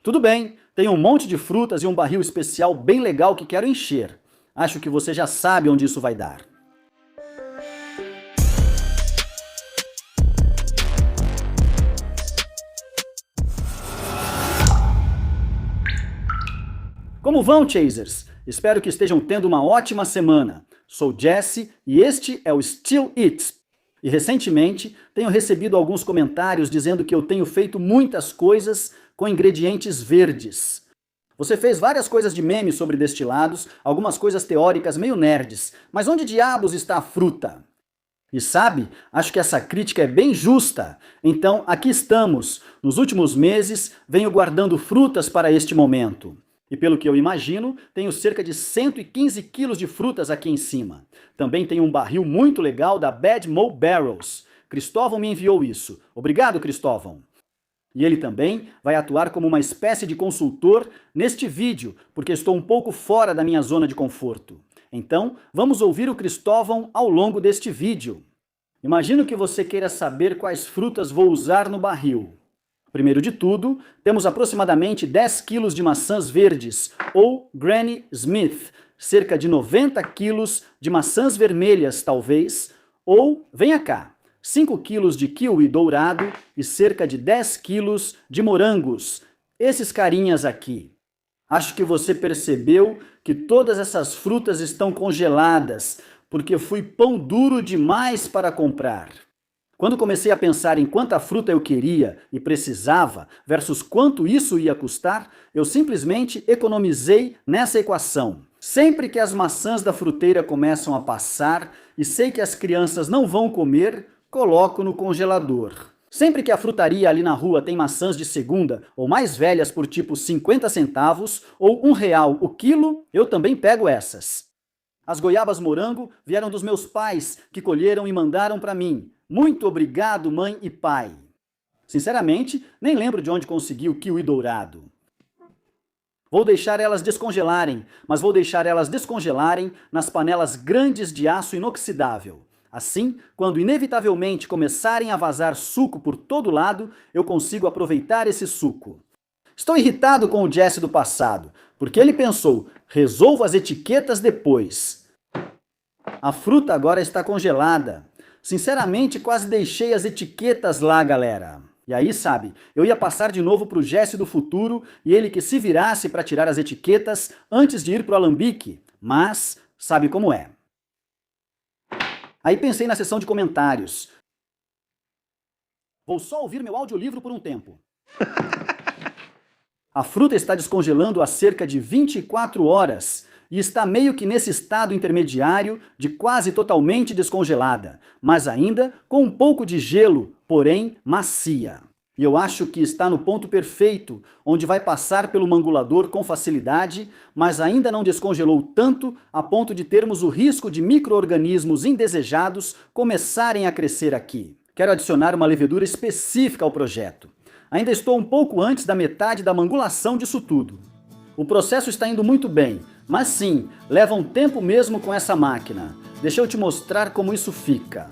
Tudo bem, tenho um monte de frutas e um barril especial bem legal que quero encher. Acho que você já sabe onde isso vai dar. Como vão, Chasers? Espero que estejam tendo uma ótima semana. Sou Jesse e este é o Still Eats. E recentemente tenho recebido alguns comentários dizendo que eu tenho feito muitas coisas com ingredientes verdes. Você fez várias coisas de meme sobre destilados, algumas coisas teóricas meio nerds, mas onde diabos está a fruta? E sabe, acho que essa crítica é bem justa. Então, aqui estamos. Nos últimos meses, venho guardando frutas para este momento. E pelo que eu imagino, tenho cerca de 115 quilos de frutas aqui em cima. Também tenho um barril muito legal da Bad Mo Barrels. Cristóvão me enviou isso. Obrigado, Cristóvão. E ele também vai atuar como uma espécie de consultor neste vídeo, porque estou um pouco fora da minha zona de conforto. Então, vamos ouvir o Cristóvão ao longo deste vídeo. Imagino que você queira saber quais frutas vou usar no barril. Primeiro de tudo, temos aproximadamente 10 quilos de maçãs verdes, ou Granny Smith, cerca de 90 quilos de maçãs vermelhas, talvez, ou, venha cá, 5 quilos de kiwi dourado e cerca de 10 quilos de morangos, esses carinhas aqui. Acho que você percebeu que todas essas frutas estão congeladas, porque fui pão duro demais para comprar. Quando comecei a pensar em quanta fruta eu queria e precisava versus quanto isso ia custar, eu simplesmente economizei nessa equação. Sempre que as maçãs da fruteira começam a passar e sei que as crianças não vão comer, coloco no congelador. Sempre que a frutaria ali na rua tem maçãs de segunda ou mais velhas por tipo 50 centavos ou R$1 o quilo, eu também pego essas. As goiabas morango vieram dos meus pais, que colheram e mandaram para mim. Muito obrigado, mãe e pai. Sinceramente, nem lembro de onde consegui o kiwi dourado. Vou deixar elas descongelarem, mas vou deixar elas descongelarem nas panelas grandes de aço inoxidável. Assim, quando inevitavelmente começarem a vazar suco por todo lado, eu consigo aproveitar esse suco. Estou irritado com o Jesse do passado, porque ele pensou, resolvo as etiquetas depois. A fruta agora está congelada. Sinceramente, quase deixei as etiquetas lá, galera. E aí, sabe, eu ia passar de novo pro Jesse do futuro e ele que se virasse para tirar as etiquetas antes de ir pro alambique. Mas, sabe como é. Aí pensei na seção de comentários. Vou só ouvir meu audiolivro por um tempo. A fruta está descongelando há cerca de 24 horas. E está meio que nesse estado intermediário de quase totalmente descongelada, mas ainda com um pouco de gelo, porém macia. E eu acho que está no ponto perfeito, onde vai passar pelo mangulador com facilidade, mas ainda não descongelou tanto a ponto de termos o risco de micro-organismos indesejados começarem a crescer aqui. Quero adicionar uma levedura específica ao projeto. Ainda estou um pouco antes da metade da mangulação disso tudo. O processo está indo muito bem, mas sim, leva um tempo mesmo com essa máquina. Deixa eu te mostrar como isso fica.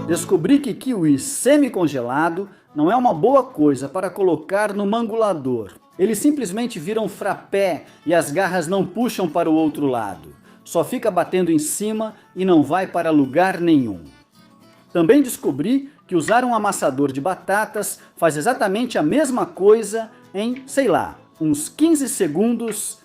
Descobri que kiwi semi-congelado não é uma boa coisa para colocar no mangulador. Eles simplesmente viram frappé e as garras não puxam para o outro lado. Só fica batendo em cima e não vai para lugar nenhum. Também descobri que usar um amassador de batatas faz exatamente a mesma coisa em, sei lá, uns 15 segundos.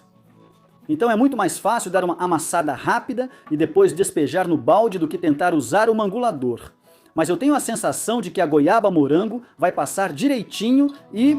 Então é muito mais fácil dar uma amassada rápida e depois despejar no balde do que tentar usar o mangulador. Mas eu tenho a sensação de que a goiaba morango vai passar direitinho e...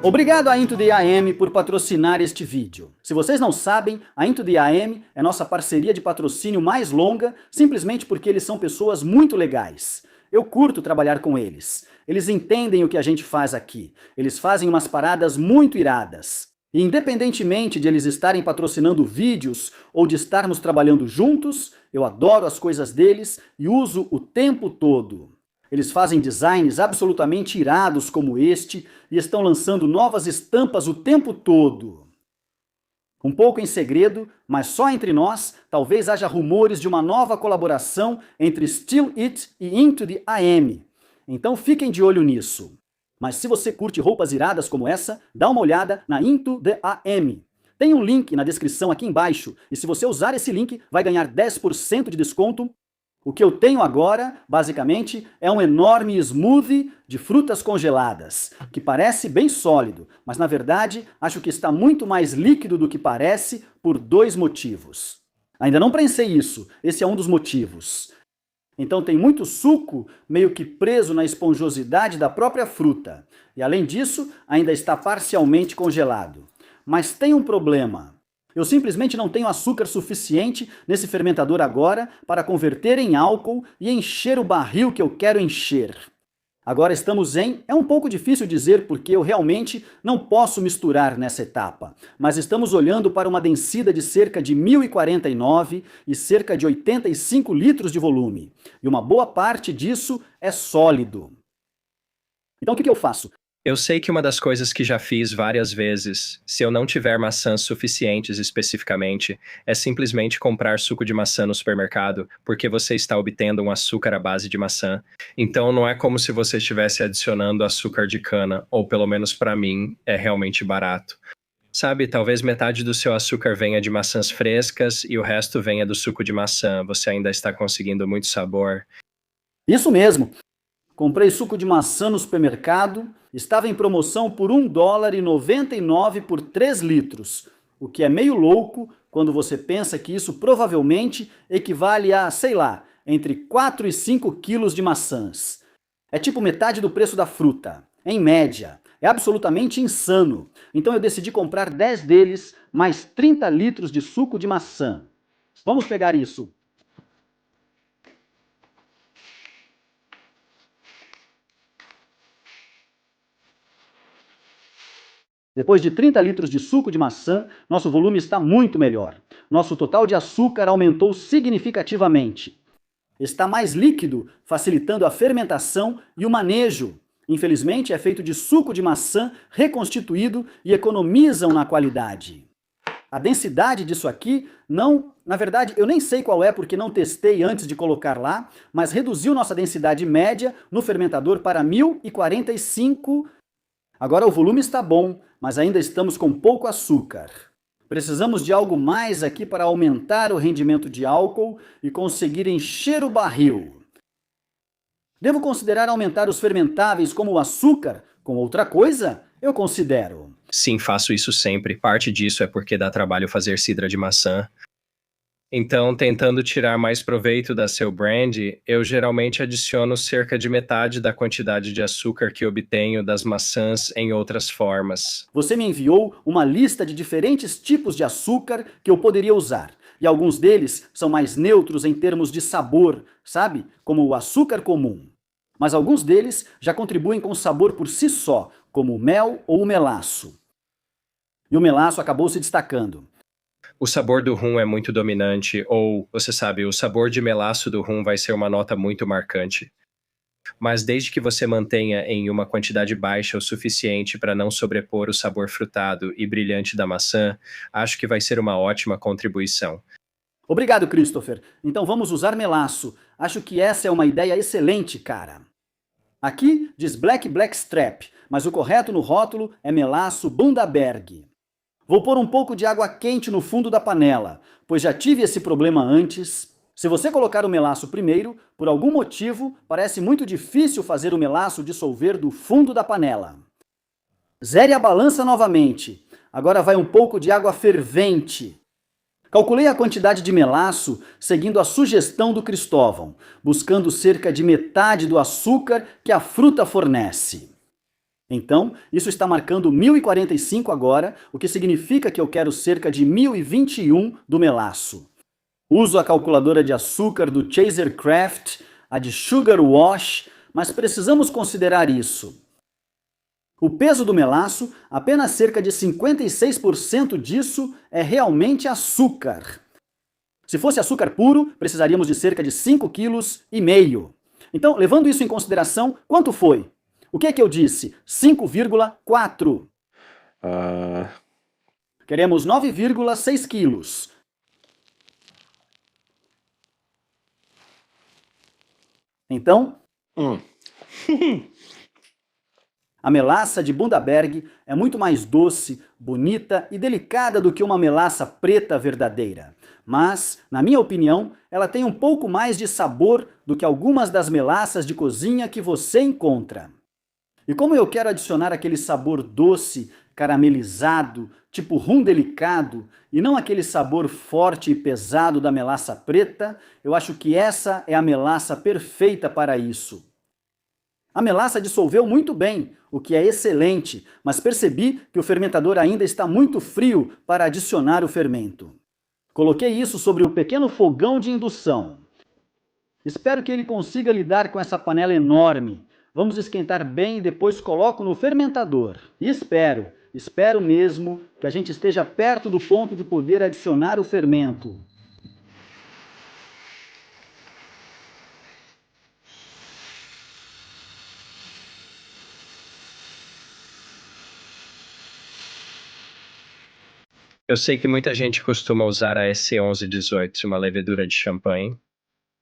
Obrigado a Into the AM por patrocinar este vídeo. Se vocês não sabem, a Into the AM é nossa parceria de patrocínio mais longa, simplesmente porque eles são pessoas muito legais. Eu curto trabalhar com eles. Eles entendem o que a gente faz aqui. Eles fazem umas paradas muito iradas. E independentemente de eles estarem patrocinando vídeos ou de estarmos trabalhando juntos, eu adoro as coisas deles e uso o tempo todo. Eles fazem designs absolutamente irados como este e estão lançando novas estampas o tempo todo. Um pouco em segredo, mas só entre nós, talvez haja rumores de uma nova colaboração entre Still It e Into the AM. Então fiquem de olho nisso. Mas se você curte roupas iradas como essa, dá uma olhada na Into the AM. Tem um link na descrição aqui embaixo, e se você usar esse link, vai ganhar 10% de desconto. O que eu tenho agora, basicamente, é um enorme smoothie de frutas congeladas, que parece bem sólido, mas na verdade acho que está muito mais líquido do que parece por 2 motivos. Ainda não prensei isso, esse é um dos motivos. Então tem muito suco meio que preso na esponjosidade da própria fruta, e além disso ainda está parcialmente congelado. Mas tem um problema. Eu simplesmente não tenho açúcar suficiente nesse fermentador agora para converter em álcool e encher o barril que eu quero encher. Agora estamos é um pouco difícil dizer porque eu realmente não posso misturar nessa etapa, mas estamos olhando para uma descida de cerca de 1049 e cerca de 85 litros de volume, e uma boa parte disso é sólido. Então o que eu faço? Eu sei que uma das coisas que já fiz várias vezes, se eu não tiver maçãs suficientes especificamente, é simplesmente comprar suco de maçã no supermercado, porque você está obtendo um açúcar à base de maçã. Então não é como se você estivesse adicionando açúcar de cana, ou pelo menos para mim, é realmente barato. Sabe, talvez metade do seu açúcar venha de maçãs frescas e o resto venha do suco de maçã. Você ainda está conseguindo muito sabor. Isso mesmo! Comprei suco de maçã no supermercado, estava em promoção por $1,99 por 3 litros, o que é meio louco quando você pensa que isso provavelmente equivale a, sei lá, entre 4 e 5 quilos de maçãs. É tipo metade do preço da fruta, em média. É absolutamente insano. Então eu decidi comprar 10 deles, mais 30 litros de suco de maçã. Vamos pegar isso. Depois de 30 litros de suco de maçã, nosso volume está muito melhor. Nosso total de açúcar aumentou significativamente. Está mais líquido, facilitando a fermentação e o manejo. Infelizmente, é feito de suco de maçã reconstituído e economizam na qualidade. A densidade disso aqui na verdade, eu nem sei qual é porque não testei antes de colocar lá, mas reduziu nossa densidade média no fermentador para 1045. Agora o volume está bom, mas ainda estamos com pouco açúcar. Precisamos de algo mais aqui para aumentar o rendimento de álcool e conseguir encher o barril. Devo considerar aumentar os fermentáveis como o açúcar? Com outra coisa? Eu considero. Sim, faço isso sempre. Parte disso é porque dá trabalho fazer cidra de maçã. Então, tentando tirar mais proveito da seu brand, eu geralmente adiciono cerca de metade da quantidade de açúcar que obtenho das maçãs em outras formas. Você me enviou uma lista de diferentes tipos de açúcar que eu poderia usar. E alguns deles são mais neutros em termos de sabor, sabe? Como o açúcar comum. Mas alguns deles já contribuem com o sabor por si só, como o mel ou o melaço. E o melaço acabou se destacando. O sabor do rum é muito dominante, ou, você sabe, o sabor de melaço do rum vai ser uma nota muito marcante. Mas desde que você mantenha em uma quantidade baixa o suficiente para não sobrepor o sabor frutado e brilhante da maçã, acho que vai ser uma ótima contribuição. Obrigado, Christopher. Então vamos usar melaço. Acho que essa é uma ideia excelente, cara. Aqui diz Black Strap, mas o correto no rótulo é melaço Bundaberg. Vou pôr um pouco de água quente no fundo da panela, pois já tive esse problema antes. Se você colocar o melaço primeiro, por algum motivo, parece muito difícil fazer o melaço dissolver do fundo da panela. Zere a balança novamente. Agora vai um pouco de água fervente. Calculei a quantidade de melaço seguindo a sugestão do Cristóvão, buscando cerca de metade do açúcar que a fruta fornece. Então, isso está marcando 1045 agora, o que significa que eu quero cerca de 1021 do melaço. Uso a calculadora de açúcar do Chaser Craft, a de Sugar Wash, mas precisamos considerar isso. O peso do melaço, apenas cerca de 56% disso é realmente açúcar. Se fosse açúcar puro, precisaríamos de cerca de 5,5 kg. Então, levando isso em consideração, quanto foi? O que é que eu disse? 5,4. Queremos 9,6 quilos. Então, a melaça de Bundaberg é muito mais doce, bonita e delicada do que uma melaça preta verdadeira. Mas, na minha opinião, ela tem um pouco mais de sabor do que algumas das melaças de cozinha que você encontra. E como eu quero adicionar aquele sabor doce, caramelizado, tipo rum delicado, e não aquele sabor forte e pesado da melaça preta, eu acho que essa é a melaça perfeita para isso. A melaça dissolveu muito bem, o que é excelente, mas percebi que o fermentador ainda está muito frio para adicionar o fermento. Coloquei isso sobre um pequeno fogão de indução. Espero que ele consiga lidar com essa panela enorme. Vamos esquentar bem e depois coloco no fermentador. E espero mesmo que a gente esteja perto do ponto de poder adicionar o fermento. Eu sei que muita gente costuma usar a SC1118, uma levedura de champanhe.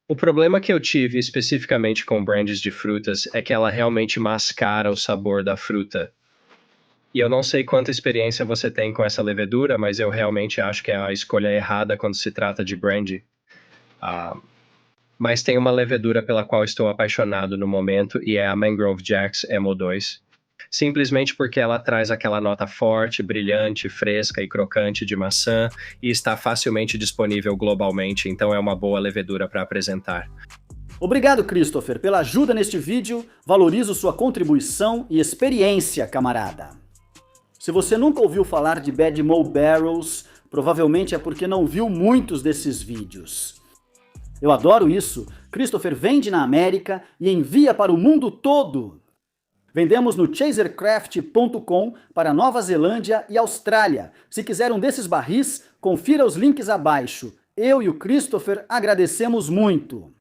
O problema que eu tive especificamente com brands de frutas é que ela realmente mascara o sabor da fruta. E eu não sei quanta experiência você tem com essa levedura, mas eu realmente acho que é a escolha errada quando se trata de brandy. Mas tem uma levedura pela qual estou apaixonado no momento e é a Mangrove Jacks MO2. Simplesmente porque ela traz aquela nota forte, brilhante, fresca e crocante de maçã e está facilmente disponível globalmente, então é uma boa levedura para apresentar. Obrigado, Christopher, pela ajuda neste vídeo. Valorizo sua contribuição e experiência, camarada. Se você nunca ouviu falar de Bad Mo Barrels, provavelmente é porque não viu muitos desses vídeos. Eu adoro isso. Christopher vende na América e envia para o mundo todo. Vendemos no chasercraft.com para Nova Zelândia e Austrália. Se quiser um desses barris, confira os links abaixo. Eu e o Christopher agradecemos muito.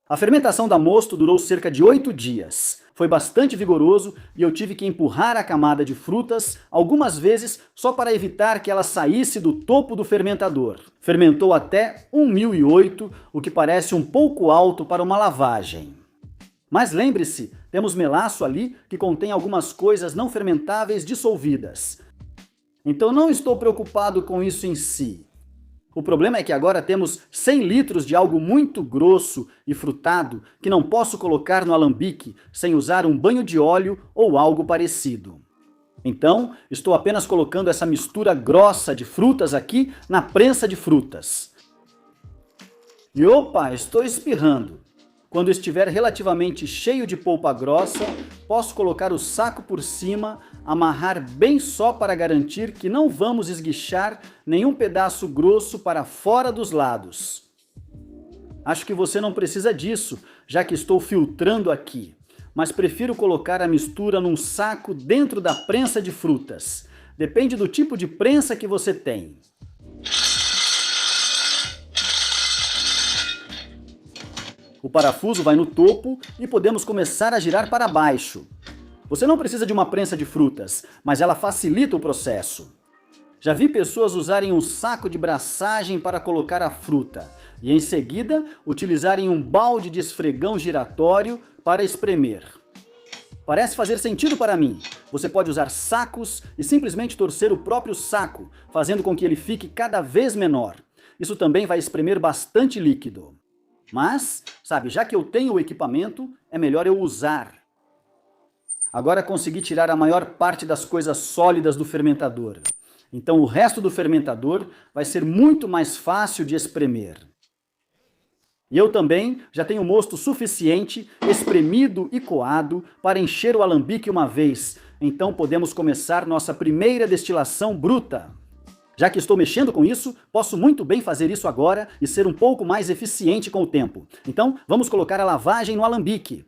A fermentação da mosto durou cerca de 8 dias. Foi bastante vigoroso e eu tive que empurrar a camada de frutas algumas vezes só para evitar que ela saísse do topo do fermentador. Fermentou até 1008, o que parece um pouco alto para uma lavagem. Mas lembre-se, temos melaço ali que contém algumas coisas não fermentáveis dissolvidas. Então não estou preocupado com isso em si. O problema é que agora temos 100 litros de algo muito grosso e frutado que não posso colocar no alambique sem usar um banho de óleo ou algo parecido. Então, estou apenas colocando essa mistura grossa de frutas aqui na prensa de frutas. E opa, estou espirrando. Quando estiver relativamente cheio de polpa grossa, posso colocar o saco por cima, amarrar bem só para garantir que não vamos esguichar nenhum pedaço grosso para fora dos lados. Acho que você não precisa disso, já que estou filtrando aqui, mas prefiro colocar a mistura num saco dentro da prensa de frutas. Depende do tipo de prensa que você tem. O parafuso vai no topo e podemos começar a girar para baixo. Você não precisa de uma prensa de frutas, mas ela facilita o processo. Já vi pessoas usarem um saco de braçagem para colocar a fruta e em seguida utilizarem um balde de esfregão giratório para espremer. Parece fazer sentido para mim. Você pode usar sacos e simplesmente torcer o próprio saco, fazendo com que ele fique cada vez menor. Isso também vai espremer bastante líquido. Mas, sabe, já que eu tenho o equipamento, é melhor eu usar. Agora consegui tirar a maior parte das coisas sólidas do fermentador. Então o resto do fermentador vai ser muito mais fácil de espremer. E eu também já tenho mosto suficiente, espremido e coado para encher o alambique uma vez. Então podemos começar nossa primeira destilação bruta. Já que estou mexendo com isso, posso muito bem fazer isso agora e ser um pouco mais eficiente com o tempo. Então, vamos colocar a lavagem no alambique.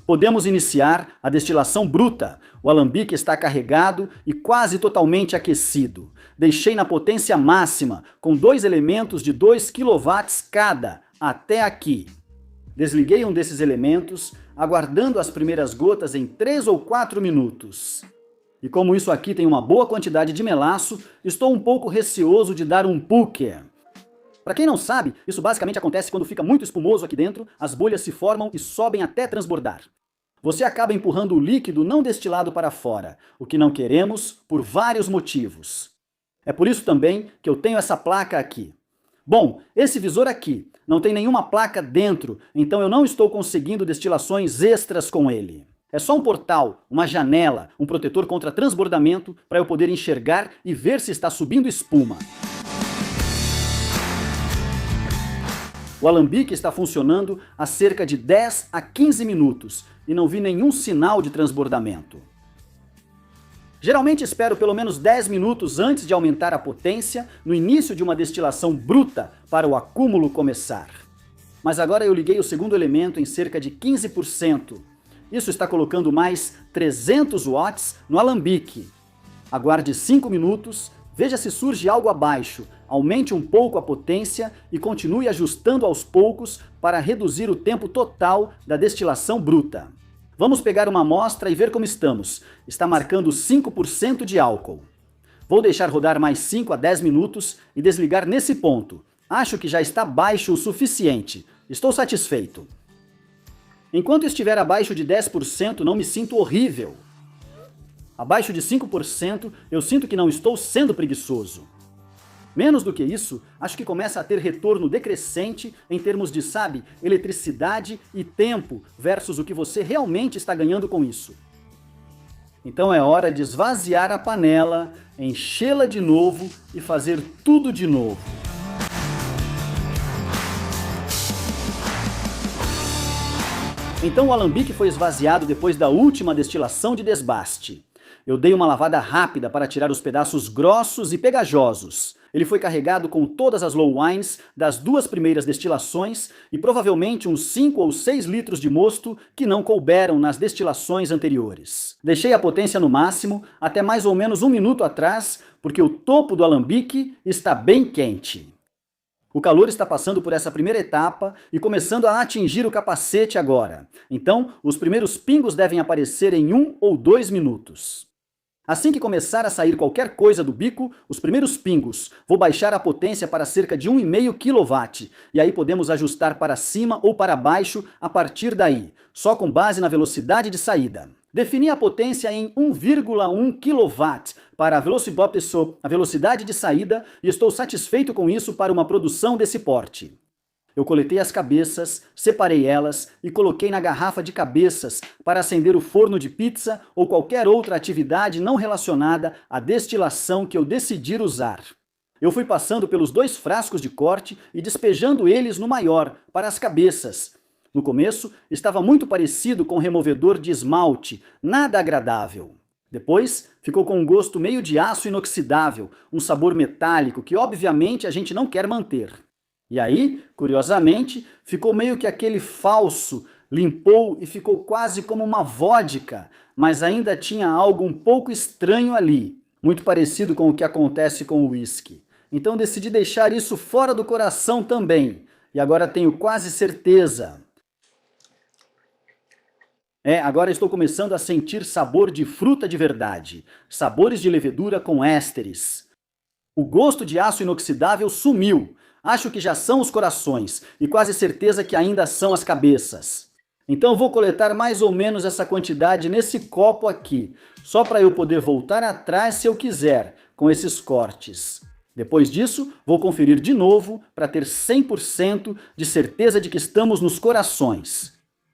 Podemos iniciar a destilação bruta. O alambique está carregado e quase totalmente aquecido. Deixei na potência máxima, com 2 elementos de 2 kW cada, até aqui. Desliguei um desses elementos, aguardando as primeiras gotas em 3 ou 4 minutos. E como isso aqui tem uma boa quantidade de melaço, estou um pouco receoso de dar um puque. Para quem não sabe, isso basicamente acontece quando fica muito espumoso aqui dentro, as bolhas se formam e sobem até transbordar. Você acaba empurrando o líquido não destilado para fora, o que não queremos por vários motivos. É por isso também que eu tenho essa placa aqui. Bom, esse visor aqui não tem nenhuma placa dentro, então eu não estou conseguindo destilações extras com ele. É só um portal, uma janela, um protetor contra transbordamento para eu poder enxergar e ver se está subindo espuma. O alambique está funcionando há cerca de 10 a 15 minutos e não vi nenhum sinal de transbordamento. Geralmente espero pelo menos 10 minutos antes de aumentar a potência no início de uma destilação bruta para o acúmulo começar. Mas agora eu liguei o segundo elemento em cerca de 15%. Isso está colocando mais 300 watts no alambique. Aguarde 5 minutos, veja se surge algo abaixo, aumente um pouco a potência e continue ajustando aos poucos para reduzir o tempo total da destilação bruta. Vamos pegar uma amostra e ver como estamos. Está marcando 5% de álcool. Vou deixar rodar mais 5 a 10 minutos e desligar nesse ponto. Acho que já está baixo o suficiente. Estou satisfeito. Enquanto estiver abaixo de 10%, não me sinto horrível. Abaixo de 5%, eu sinto que não estou sendo preguiçoso. Menos do que isso, acho que começa a ter retorno decrescente em termos de, eletricidade e tempo versus o que você realmente está ganhando com isso. Então é hora de esvaziar a panela, enchê-la de novo e fazer tudo de novo. Então o alambique foi esvaziado depois da última destilação de desbaste. Eu dei uma lavada rápida para tirar os pedaços grossos e pegajosos. Ele foi carregado com todas as low wines das 2 primeiras destilações e provavelmente uns 5 ou 6 litros de mosto que não couberam nas destilações anteriores. Deixei a potência no máximo até mais ou menos 1 minuto atrás, porque o topo do alambique está bem quente. O calor está passando por essa primeira etapa e começando a atingir o capacete agora. Então, os primeiros pingos devem aparecer em 1 ou 2 minutos. Assim que começar a sair qualquer coisa do bico, os primeiros pingos, vou baixar a potência para cerca de 1,5 kW, e aí podemos ajustar para cima ou para baixo a partir daí, só com base na velocidade de saída. Defini a potência em 1,1 kW para a Velocibop SO, a velocidade de saída, e estou satisfeito com isso para uma produção desse porte. Eu coletei as cabeças, separei elas e coloquei na garrafa de cabeças para acender o forno de pizza ou qualquer outra atividade não relacionada à destilação que eu decidir usar. Eu fui passando pelos 2 frascos de corte e despejando eles no maior, para as cabeças. No começo, estava muito parecido com removedor de esmalte, nada agradável. Depois, ficou com um gosto meio de aço inoxidável, um sabor metálico que obviamente a gente não quer manter. E aí, curiosamente, ficou meio que aquele falso, limpou e ficou quase como uma vodka, mas ainda tinha algo um pouco estranho ali, muito parecido com o que acontece com o whisky. Então decidi deixar isso fora do coração também, e agora tenho quase certeza. Agora estou começando a sentir sabor de fruta de verdade, sabores de levedura com ésteres. O gosto de aço inoxidável sumiu. Acho que já são os corações, e quase certeza que ainda são as cabeças. Então vou coletar mais ou menos essa quantidade nesse copo aqui, só para eu poder voltar atrás se eu quiser, com esses cortes. Depois disso, vou conferir de novo para ter 100% de certeza de que estamos nos corações.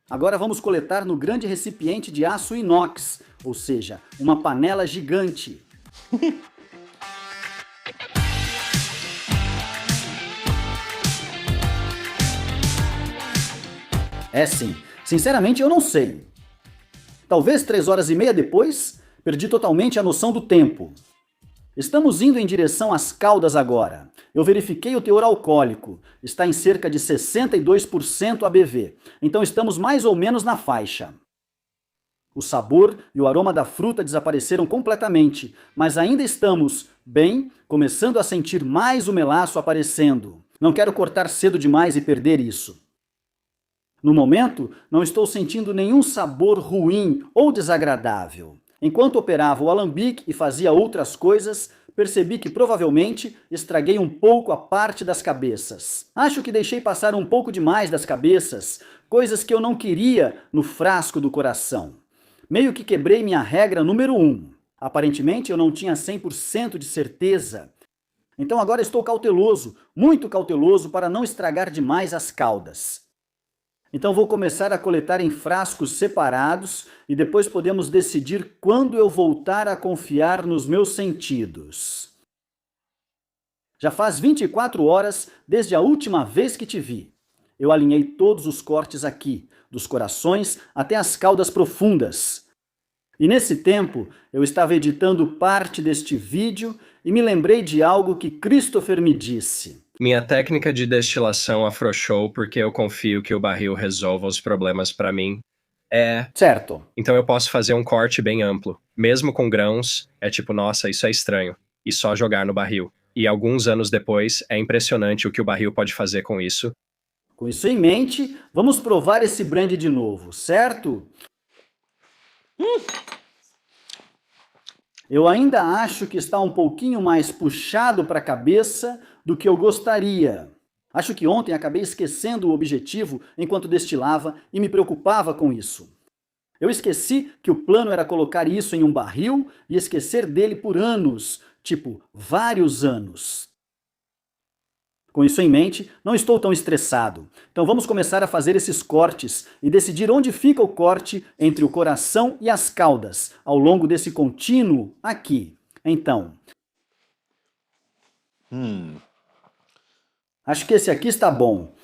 Agora vamos coletar no grande recipiente de aço inox, ou seja, uma panela gigante. Sim, sinceramente eu não sei. Talvez 3h30 depois, perdi totalmente a noção do tempo. Estamos indo em direção às Caldas agora. Eu verifiquei o teor alcoólico, está em cerca de 62% ABV, então estamos mais ou menos na faixa. O sabor e o aroma da fruta desapareceram completamente, mas ainda estamos, começando a sentir mais o melaço aparecendo. Não quero cortar cedo demais e perder isso. No momento, não estou sentindo nenhum sabor ruim ou desagradável. Enquanto operava o alambique e fazia outras coisas, percebi que provavelmente estraguei um pouco a parte das cabeças. Acho que deixei passar um pouco demais das cabeças, coisas que eu não queria no frasco do coração. Meio que quebrei minha regra número 1. Aparentemente eu não tinha 100% de certeza. Então agora estou cauteloso, muito cauteloso, para não estragar demais as caudas. Então vou começar a coletar em frascos separados e depois podemos decidir quando eu voltar a confiar nos meus sentidos. Já faz 24 horas desde a última vez que te vi. Eu alinhei todos os cortes aqui, dos corações até as caudas profundas. E nesse tempo, eu estava editando parte deste vídeo e me lembrei de algo que Christopher me disse. Minha técnica de destilação afrouxou porque eu confio que o barril resolva os problemas para mim. Certo. Então eu posso fazer um corte bem amplo. Mesmo com grãos, é tipo, nossa, isso é estranho. E só jogar no barril. E alguns anos depois, é impressionante o que o barril pode fazer com isso. Com isso em mente, vamos provar esse brandy de novo, certo? Eu ainda acho que está um pouquinho mais puxado para a cabeça do que eu gostaria. Acho que ontem acabei esquecendo o objetivo enquanto destilava e me preocupava com isso. Eu esqueci que o plano era colocar isso em um barril e esquecer dele por anos, tipo, vários anos. Com isso em mente, não estou tão estressado. Então vamos começar a fazer esses cortes e decidir onde fica o corte entre o coração e as caudas, ao longo desse contínuo aqui. Então, acho que esse aqui está bom.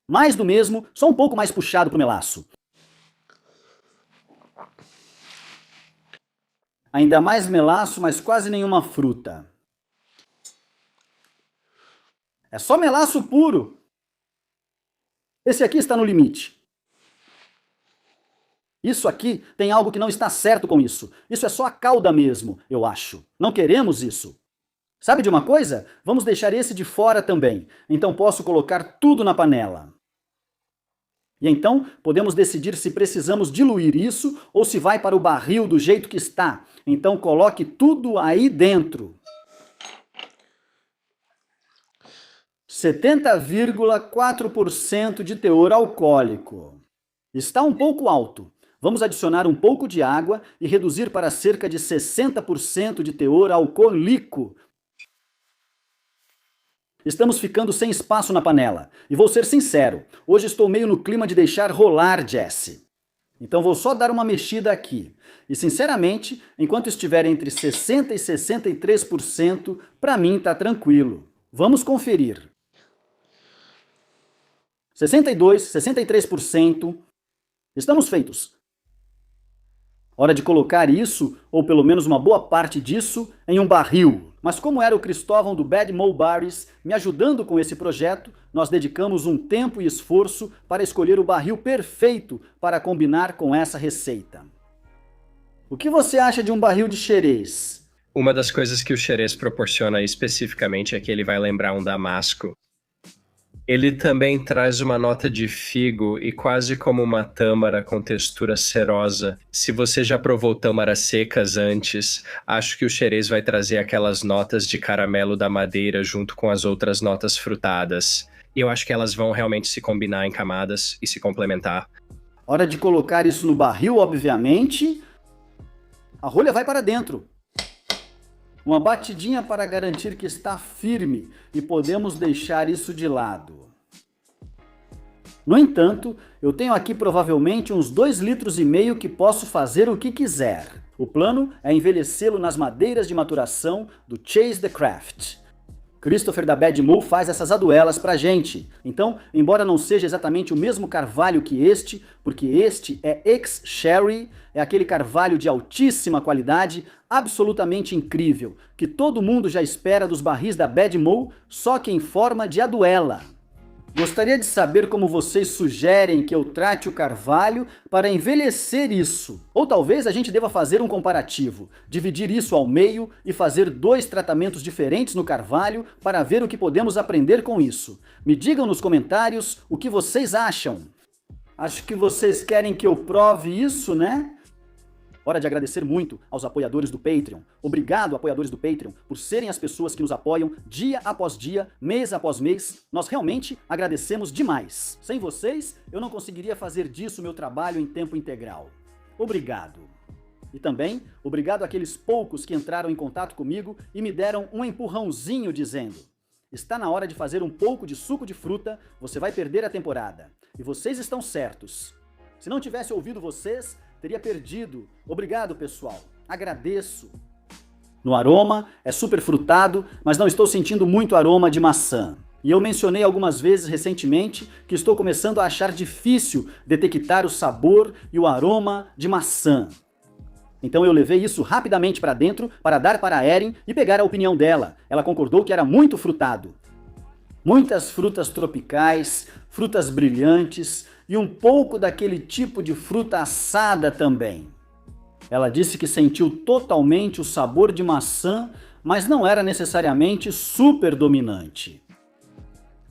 Mais do mesmo, só um pouco mais puxado para o melaço. Ainda mais melaço, mas quase nenhuma fruta. É só melaço puro. Esse aqui está no limite. Isso aqui tem algo que não está certo com isso. Isso é só a cauda mesmo, eu acho. Não queremos isso. Sabe de uma coisa? Vamos deixar esse de fora também. Então posso colocar tudo na panela. E então podemos decidir se precisamos diluir isso ou se vai para o barril do jeito que está. Então coloque tudo aí dentro. 70,4% de teor alcoólico. Está um pouco alto. Vamos adicionar um pouco de água e reduzir para cerca de 60% de teor alcoólico. Estamos ficando sem espaço na panela. E vou ser sincero, hoje estou meio no clima de deixar rolar, Jesse. Então vou só dar uma mexida aqui. E sinceramente, enquanto estiver entre 60% e 63%, para mim tá tranquilo. Vamos conferir. 62%, 63%. Estamos feitos. Hora de colocar isso, ou pelo menos uma boa parte disso, em um barril. Mas como era o Cristóvão do Bad Mulberries me ajudando com esse projeto, nós dedicamos um tempo e esforço para escolher o barril perfeito para combinar com essa receita. O que você acha de um barril de xerez? Uma das coisas que o xerez proporciona especificamente é que ele vai lembrar um damasco. Ele também traz uma nota de figo e quase como uma tâmara com textura cerosa. Se você já provou tâmaras secas antes, acho que o xerez vai trazer aquelas notas de caramelo da madeira junto com as outras notas frutadas. E eu acho que elas vão realmente se combinar em camadas e se complementar. Hora de colocar isso no barril, obviamente. A rolha vai para dentro. Uma batidinha para garantir que está firme e podemos deixar isso de lado. No entanto, eu tenho aqui provavelmente uns 2,5 litros que posso fazer o que quiser. O plano é envelhecê-lo nas madeiras de maturação do Chase the Craft. Christopher da Bad Mule faz essas aduelas pra gente. Então, embora não seja exatamente o mesmo carvalho que este, porque este é ex-sherry, é aquele carvalho de altíssima qualidade, absolutamente incrível, que todo mundo já espera dos barris da Bad Mule, só que em forma de aduela. Gostaria de saber como vocês sugerem que eu trate o carvalho para envelhecer isso. Ou talvez a gente deva fazer um comparativo, dividir isso ao meio e fazer 2 tratamentos diferentes no carvalho para ver o que podemos aprender com isso. Me digam nos comentários o que vocês acham. Acho que vocês querem que eu prove isso, né? Hora de agradecer muito aos apoiadores do Patreon. Obrigado, apoiadores do Patreon, por serem as pessoas que nos apoiam dia após dia, mês após mês. Nós realmente agradecemos demais. Sem vocês, eu não conseguiria fazer disso meu trabalho em tempo integral. Obrigado. E também, obrigado àqueles poucos que entraram em contato comigo e me deram um empurrãozinho dizendo: está na hora de fazer um pouco de suco de fruta, você vai perder a temporada. E vocês estão certos. Se não tivesse ouvido vocês, teria perdido. Obrigado, pessoal. Agradeço. No aroma, é super frutado, mas não estou sentindo muito aroma de maçã. E eu mencionei algumas vezes recentemente que estou começando a achar difícil detectar o sabor e o aroma de maçã. Então eu levei isso rapidamente para dentro para dar para a Erin e pegar a opinião dela. Ela concordou que era muito frutado. Muitas frutas tropicais, frutas brilhantes e um pouco daquele tipo de fruta assada também. Ela disse que sentiu totalmente o sabor de maçã, mas não era necessariamente super dominante.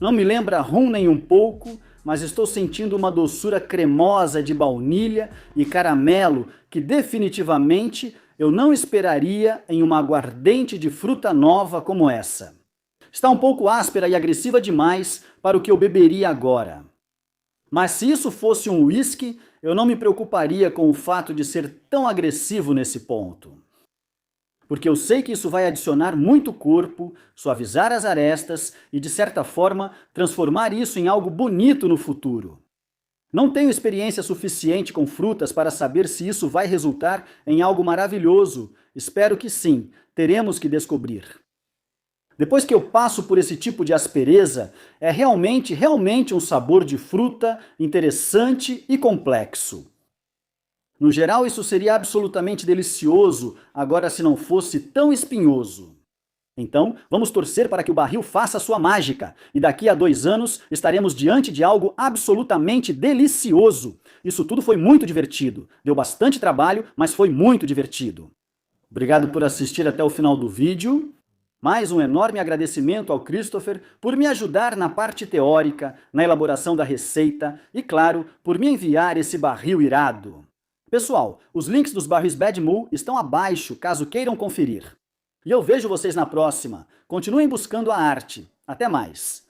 Não me lembra rum nem um pouco, mas estou sentindo uma doçura cremosa de baunilha e caramelo que definitivamente eu não esperaria em uma aguardente de fruta nova como essa. Está um pouco áspera e agressiva demais para o que eu beberia agora. Mas se isso fosse um whisky, eu não me preocuparia com o fato de ser tão agressivo nesse ponto. Porque eu sei que isso vai adicionar muito corpo, suavizar as arestas e, de certa forma, transformar isso em algo bonito no futuro. Não tenho experiência suficiente com frutas para saber se isso vai resultar em algo maravilhoso. Espero que sim, teremos que descobrir. Depois que eu passo por esse tipo de aspereza, é realmente um sabor de fruta interessante e complexo. No geral, isso seria absolutamente delicioso, agora se não fosse tão espinhoso. Então, vamos torcer para que o barril faça sua mágica, e daqui a 2 anos estaremos diante de algo absolutamente delicioso. Isso tudo foi muito divertido, deu bastante trabalho, mas foi muito divertido. Obrigado por assistir até o final do vídeo. Mais um enorme agradecimento ao Christopher por me ajudar na parte teórica, na elaboração da receita e, claro, por me enviar esse barril irado. Pessoal, os links dos barris Bad Mule estão abaixo, caso queiram conferir. E eu vejo vocês na próxima. Continuem buscando a arte. Até mais!